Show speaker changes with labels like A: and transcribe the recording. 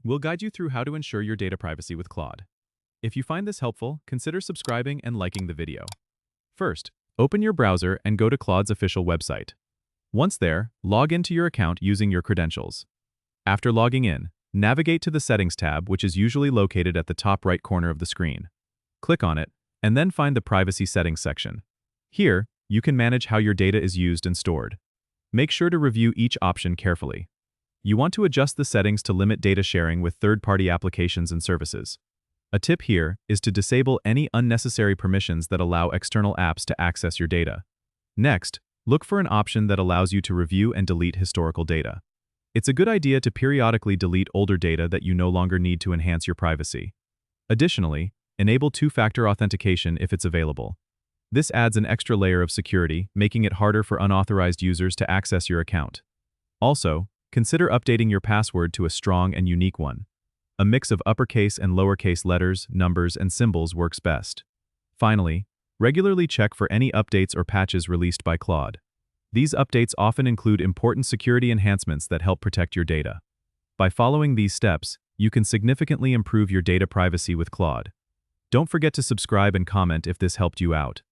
A: We'll guide you through how to ensure your data privacy with Claude. If you find this helpful, consider subscribing and liking the video. First, open your browser and go to Claude's official website. Once there, log into your account using your credentials. After logging in, navigate to the Settings tab, which is usually located at the top right corner of the screen. Click on it, and then find the Privacy Settings section. Here, you can manage how your data is used and stored. Make sure to review each option carefully. You want to adjust the settings to limit data sharing with third-party applications and services. A tip here is to disable any unnecessary permissions that allow external apps to access your data. Next, look for an option that allows you to review and delete historical data. It's a good idea to periodically delete older data that you no longer need to enhance your privacy. Additionally, enable two-factor authentication if it's available. This adds an extra layer of security, making it harder for unauthorized users to access your account. Also, consider updating your password to a strong and unique one. A mix of uppercase and lowercase letters, numbers, and symbols works best. Finally, regularly check for any updates or patches released by Claude. These updates often include important security enhancements that help protect your data. By following these steps, you can significantly improve your data privacy with Claude. Don't forget to subscribe and comment if this helped you out.